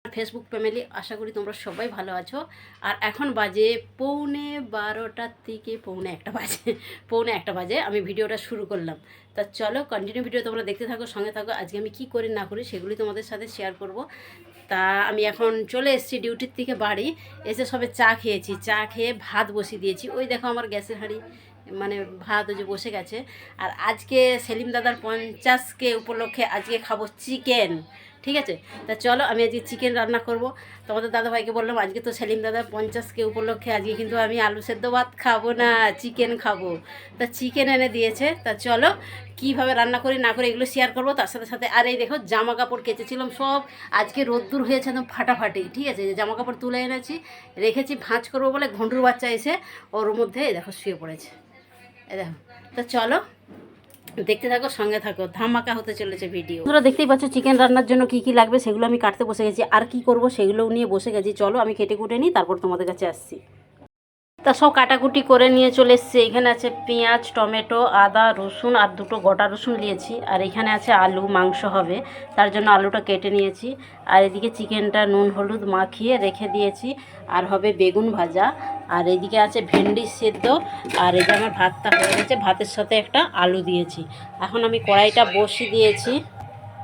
Facebook family, আশা করি তোমরা সবাই ভালো আছো। আর এখন বাজে পৌনে 12টার থেকে পৌনে একটা বাজে আমি ভিডিওটা শুরু করলাম। তা চলো কন্টিনিউ ভিডিও তোমরা দেখতে থাকো, সঙ্গে থাকো। আজকে আমি কি করি না করি সেগুলি তোমাদের সাথে শেয়ার করব। তা আমি এখন চলে এসেছি ডিউটির থেকে বাড়ি, এসে সবে চা খেয়েছি। চা খেয়ে ভাত বসিয়ে দিয়েছি। ওই দেখো আমার গ্যাসের হাঁড়ি, মানে ভাত ওই যে বসে গেছে। আর আজকে সেলিম দাদার 50কে উপলক্ষে আজকে খাবো চিকেন, ঠিক আছে? তা চলো আমি আজকে চিকেন রান্না করব। তোমাদের দাদাভাইকে বললাম আজকে তো সেলিম দাদা 50কে উপলক্ষে আজকে কিন্তু আমি আলু সেদ্ধ ভাত খাবো না, চিকেন খাবো। তা চিকেন এনে দিয়েছে। তা চলো কীভাবে রান্না করি না করি এগুলো শেয়ার করবো। তার সাথে সাথে আর এই দেখো জামা কাপড় কেচেছিলাম সব, আজকে রোদ্দুর হয়েছে একদম ফাটাফাটি, ঠিক আছে? জামা কাপড় তুলে এনেছি, রেখেছি ভাঁজ করবো বলে ঘন্টুর বাচ্চা এসে ওর মধ্যে এই দেখো শুয়ে পড়েছে, এই দেখো। তা চলো দেখতে থাকো, সঙ্গে থাকো, ধামাকা হতে চলেছে ভিডিও। তোমরা দেখতেই পাচ্ছ চিকেন রান্নার জন্য কি কি লাগবে সেগুলো আমি কাটতে বসে গেছি। আর কি করব সেগুলো নিয়ে বসে গেছি। চলো আমি কেটে কুটে নিই, তারপর তোমাদের কাছে আসছি। তা সব কাটাকুটি করে নিয়ে চলে এসছে। এখানে আছে পেঁয়াজ, টমেটো, আদা, রসুন আর দুটো গোটা রসুন নিয়েছি। আর এখানে আছে আলু, মাংস হবে তার জন্য আলুটা কেটে নিয়েছি। আর এদিকে চিকেনটা নুন হলুদ মাখিয়ে রেখে দিয়েছি। আর হবে বেগুন ভাজা। আর এদিকে আছে ভেন্ডি সেদ্ধ। আর এই যে আমার ভাতটা হয়ে গেছে, ভাতের সাথে একটা আলু দিয়েছি। এখন আমি কড়াইটা বসিয়ে দিয়েছি।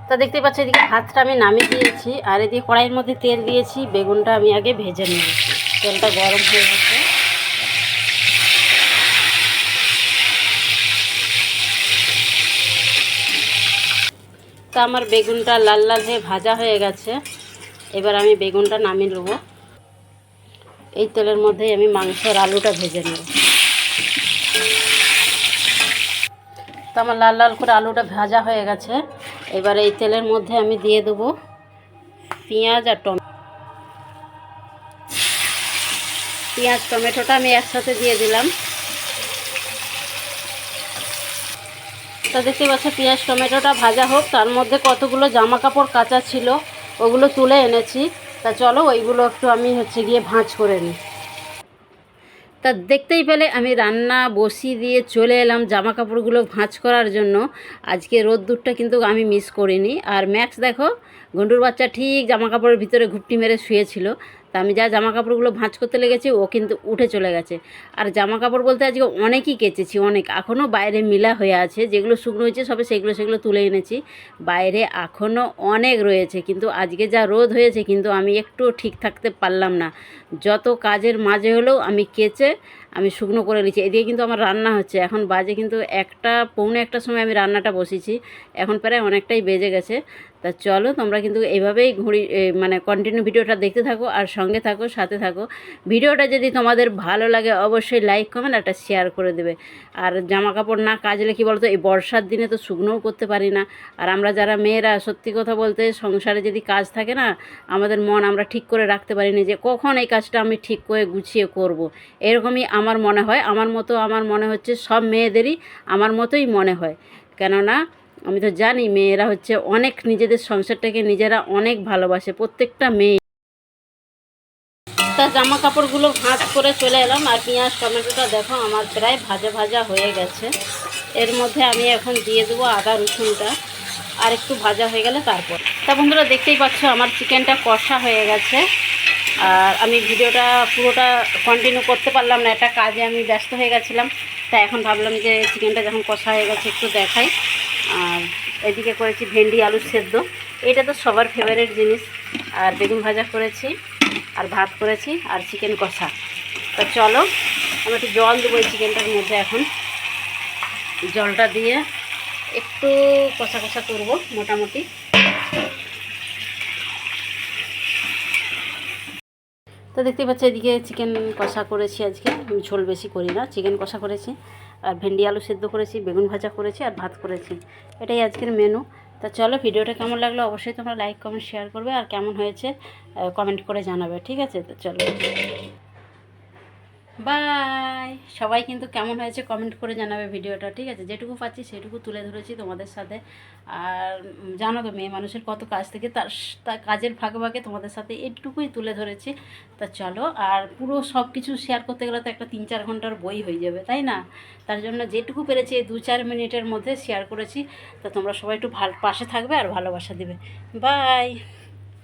তা দেখতে পাচ্ছি এদিকে ভাতটা আমি নামিয়ে দিয়েছি। আর এদিকে কড়াইয়ের মধ্যে তেল দিয়েছি, বেগুনটা আমি আগে ভেজে নেব। তেলটা গরম হয়ে গেছে। তা আমার বেগুনটা লাল লাল হয়ে ভাজা হয়ে গেছে। এবার আমি বেগুনটা নামিয়ে নেব। এই তেলের মধ্যেই আমি মাংসের আলুটা ভেজে নেব। তো আমার লাল লাল করে আলুটা ভাজা হয়ে গেছে। এবার এই তেলের মধ্যে আমি দিয়ে দেবো পেঁয়াজ আর টমেটোটা আমি একসাথে দিয়ে দিলাম। তা দেখতে পাচ্ছ পেঁয়াজ টমেটোটা ভাজা হোক, তার মধ্যে কতগুলো জামা কাপড় কাচা ছিল ওগুলো তুলে এনেছি। তা চলো ওইগুলো একটু আমি গিয়ে ভাঁজ করে নিই। তা দেখতেই পেলে আমি রান্না বসিয়ে দিয়ে চলে এলাম জামা কাপড়গুলো ভাঁজ করার জন্য। আজকে রোদ্দুরটা কিন্তু আমি মিস করিনি। আর ম্যাক্স দেখো গন্ডুর বাচ্চা ঠিক জামা কাপড়ের ভিতরে ঘুপটি মেরে শুয়েছিল। তা আমি যা জামা কাপড়গুলো ভাঁজ করতে লেগেছি ও কিন্তু উঠে চলে গেছে। আর জামা কাপড় বলতে আজকে অনেকই কেচেছি, অনেক এখনও বাইরে মিলা হয়ে আছে। যেগুলো শুকনো হয়েছে সবে সেগুলো তুলে এনেছি। বাইরে এখনও অনেক রয়েছে, কিন্তু আজকে যা রোদ হয়েছে কিন্তু আমি একটু ঠিক থাকতে পারলাম না। যত কাজের মাঝে হলেও আমি কেচে আমি শুকনো করে নিচ্ছি। এদিকে কিন্তু আমার রান্না হচ্ছে। এখন বাজে কিন্তু পৌনে একটার সময় আমি রান্নাটা বসেছি। এখন প্রায় অনেকটাই বেজে গেছে। তা চলো তোমরা কিন্তু এইভাবেই মানে কন্টিনিউ ভিডিওটা দেখতে থাকো আর সঙ্গে থাকো, সাথে থাকো। ভিডিওটা যদি তোমাদের ভালো লাগে অবশ্যই লাইক কমেন্ট একটা শেয়ার করে দেবে। আর জামা কাপড় না কাচলে কি বলতো, এই বর্ষার দিনে তো শুকনোও করতে পারি না। আর আমরা যারা মেয়েরা সত্যি কথা বলতে সংসারে যদি কাজ থাকে না, আমাদের মন আমরা ঠিক করে রাখতে পারিনি যে কখন এই কাজটা আমি ঠিক করে গুছিয়ে করব। এরকমই আমার মনে হয়, আমার মনে হচ্ছে সব মেয়েদেরই আমার মতোই মনে হয়। কেননা আমি তো জানি মেয়েরা অনেক নিজেদের সংসারটাকে নিজেরা অনেক ভালোবাসে, প্রত্যেকটা মেয়ে। তা জামা কাপড়গুলো ভাঁজ করে চলে এলাম। আর পেঁয়াজ টমেটোটা দেখো আমার প্রায় ভাজা ভাজা হয়ে গেছে। এর মধ্যে আমি এখন দিয়ে দেবো আদা রসুনটা, আর একটু ভাজা হয়ে গেলে তারপর। তা বন্ধুরা দেখতেই পাচ্ছ আমার চিকেনটা কষা হয়ে গেছে। আর আমি ভিডিওটা পুরোটা কন্টিনিউ করতে পারলাম না, একটা কাজে আমি ব্যস্ত হয়ে গেছিলাম। তা এখন ভাবলাম যে চিকেনটা যখন কষা হয়ে গেছে একটু দেখাই। আর এদিকে করেছি ভেন্ডি আলু সেদ্ধ, এটা তো সবার ফেভারিট জিনিস। আর বেগুন ভাজা করেছি, আর ভাত করেছি, আর চিকেন কষা। তা চলো আমি একটু জল দেবো এই চিকেনটার মধ্যে। এখন জলটা দিয়ে একটু কষা কষা করবো মোটামুটি। তো দেখতে পাচ্ছি এদিকে চিকেন কষা করেছি। আজকে আমি ঝোল বেশি করি না, চিকেন কষা করেছি, আর ভেন্ডি আলু সেদ্ধ করেছি, বেগুন ভাজা করেছি, আর ভাত করেছি। এটাই আজকের মেনু। তা চলো ভিডিওটা কেমন লাগলো অবশ্যই তোমরা লাইক কমেন্ট শেয়ার করবে, আর কেমন হয়েছে কমেন্ট করে জানাবে, ঠিক আছে? তো চলো বাই। সবাই কিন্তু কেমন হয়েছে কমেন্ট করে জানাবে ভিডিওটা, ঠিক আছে? যেটুকু পাচ্ছি সেটুকু তুলে ধরেছি তোমাদের সাথে। আর জানো তো মেয়ে মানুষের কত কাজ থেকে, তার কাজের ভাগে ভাগে তোমাদের সাথে এইটুকুই তুলে ধরেছি। তা চলো, আর পুরো সব কিছু শেয়ার করতে গেলে তো একটা 3-4 ঘন্টার বই হয়ে যাবে, তাই না? তার জন্য যেটুকু পেরেছি এই 2-4 মিনিটের মধ্যে শেয়ার করেছি। তা তোমরা সবাই একটু পাশে থাকবে আর ভালোবাসা দেবে। বাই।